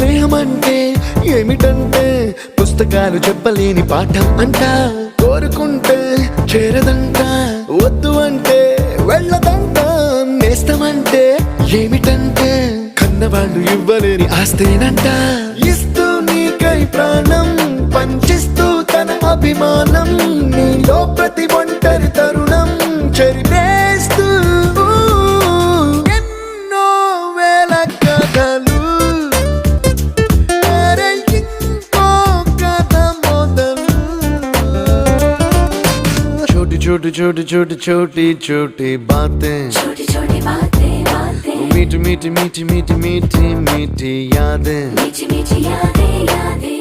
స్నేహం అంటే ఏమిటంటే పుస్తకాలు చెప్పలేని పాఠం అంట. కోరుకుంటే చేరదంట, వద్దు అంటే వెళ్ళదంట. నేస్తమంటే ఏమిటంటే కన్నవాళ్ళు ఇవ్వలేని ఆస్తేనంట. ఇస్తూ నీకై ప్రాణం పంచిస్తూ తన అభిమానం, నీలో ప్రతి ఒంటరి తరుణం చెరిపేస్తూ ఎన్నో వేల కథలు. అరే ఇంకో కథ మొదలు. छोटी छोटी छोटी छोटी छोटी छोटी बातें, छोटी छोटी बातें बातें, मीठी मीठी मीठी मीठी मीठी मीठी यादें, मीठी मीठी यादें यादें.